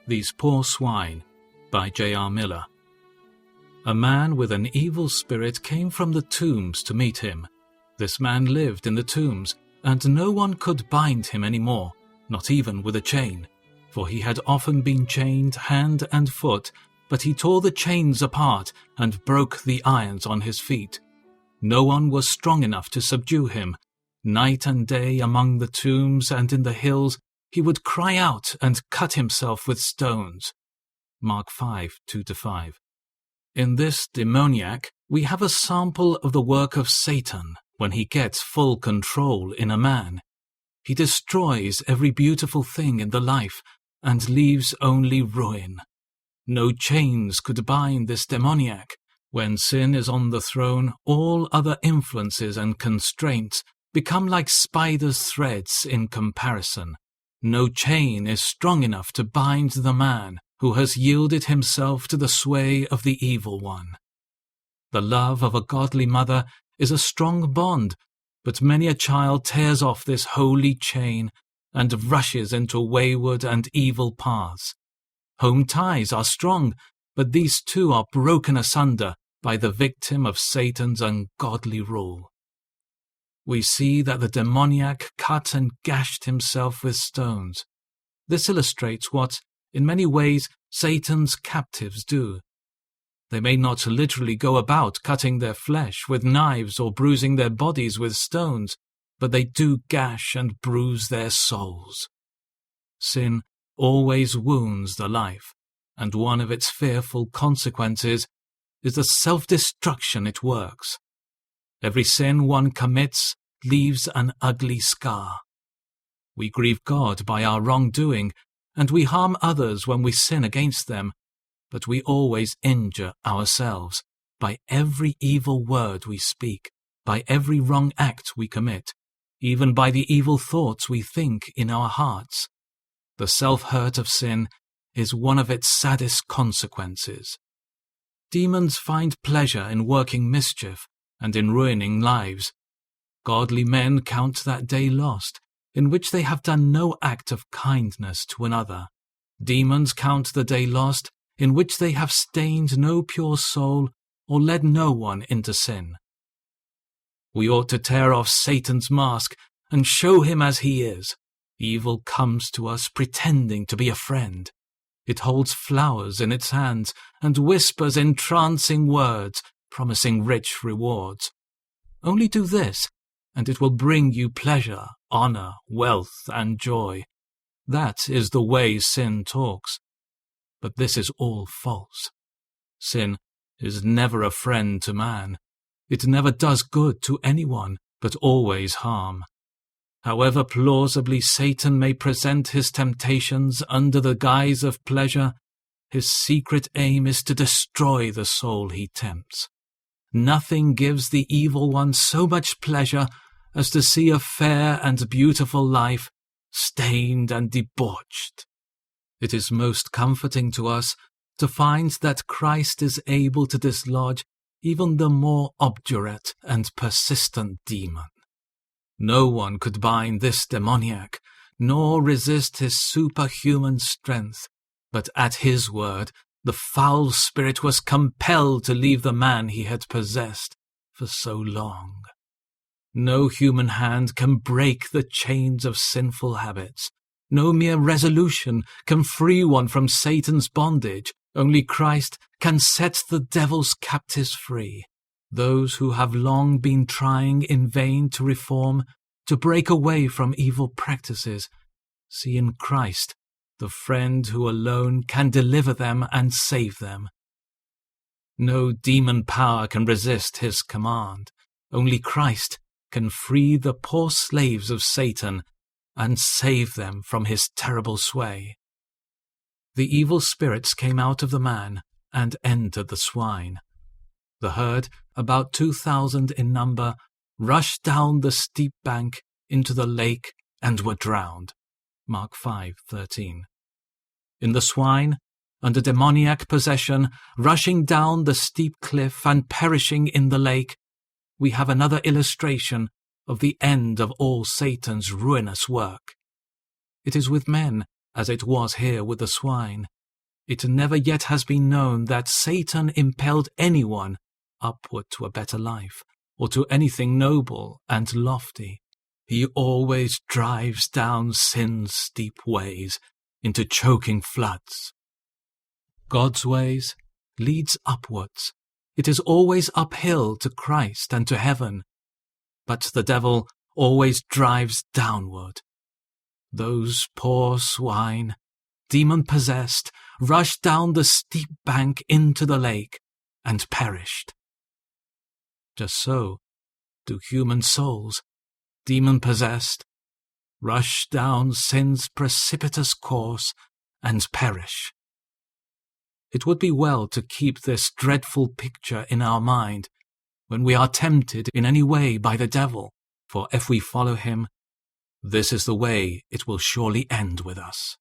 These Poor Swine by J.R. Miller. A man with an evil spirit came from the tombs to meet him. This man lived in the tombs, and no one could bind him any more, not even with a chain, for he had often been chained hand and foot, but he tore the chains apart and broke the irons on his feet. No one was strong enough to subdue him. Night and day among the tombs and in the hills, he would cry out and cut himself with stones. Mark 5:2-5. In this demoniac, we have a sample of the work of Satan when he gets full control in a man. He destroys every beautiful thing in the life and leaves only ruin. No chains could bind this demoniac. When sin is on the throne, all other influences and constraints become like spider's threads in comparison. No chain is strong enough to bind the man who has yielded himself to the sway of the evil one. The love of a godly mother is a strong bond, but many a child tears off this holy chain and rushes into wayward and evil paths. Home ties are strong, but these too are broken asunder by the victim of Satan's ungodly rule. We see that the demoniac cut and gashed himself with stones. This illustrates what, in many ways, Satan's captives do. They may not literally go about cutting their flesh with knives or bruising their bodies with stones, but they do gash and bruise their souls. Sin always wounds the life, and one of its fearful consequences is the self-destruction it works. Every sin one commits leaves an ugly scar. We grieve God by our wrongdoing, and we harm others when we sin against them, but we always injure ourselves by every evil word we speak, by every wrong act we commit, even by the evil thoughts we think in our hearts. The self-hurt of sin is one of its saddest consequences. Demons find pleasure in working mischief and in ruining lives. Godly men count that day lost, in which they have done no act of kindness to another. Demons count the day lost, in which they have stained no pure soul or led no one into sin. We ought to tear off Satan's mask and show him as he is. Evil comes to us pretending to be a friend. It holds flowers in its hands and whispers entrancing words, promising rich rewards. Only do this, and it will bring you pleasure, honor, wealth, and joy. That is the way sin talks. But this is all false. Sin is never a friend to man. It never does good to anyone, but always harm. However plausibly Satan may present his temptations under the guise of pleasure, his secret aim is to destroy the soul he tempts. Nothing gives the evil one so much pleasure as to see a fair and beautiful life stained and debauched. It is most comforting to us to find that Christ is able to dislodge even the more obdurate and persistent demon. No one could bind this demoniac, nor resist his superhuman strength, but at his word the foul spirit was compelled to leave the man he had possessed for so long. No human hand can break the chains of sinful habits. No mere resolution can free one from Satan's bondage. Only Christ can set the devil's captives free. Those who have long been trying in vain to reform, to break away from evil practices, see in Christ the friend who alone can deliver them and save them. No demon power can resist his command. Only Christ can free the poor slaves of Satan and save them from his terrible sway. The evil spirits came out of the man and entered the swine. The herd, about 2,000 in number, rushed down the steep bank into the lake and were drowned. Mark 5:13. In the swine, under demoniac possession, rushing down the steep cliff and perishing in the lake, we have another illustration of the end of all Satan's ruinous work. It is with men as it was here with the swine. It never yet has been known that Satan impelled anyone upward to a better life, or to anything noble and lofty. He always drives down sin's steep ways into choking floods. God's ways leads upwards. It is always uphill to Christ and to heaven. But the devil always drives downward. Those poor swine, demon-possessed, rushed down the steep bank into the lake and perished. Just so do human souls, demon-possessed, rush down sin's precipitous course and perish. It would be well to keep this dreadful picture in our mind when we are tempted in any way by the devil, for if we follow him, this is the way it will surely end with us.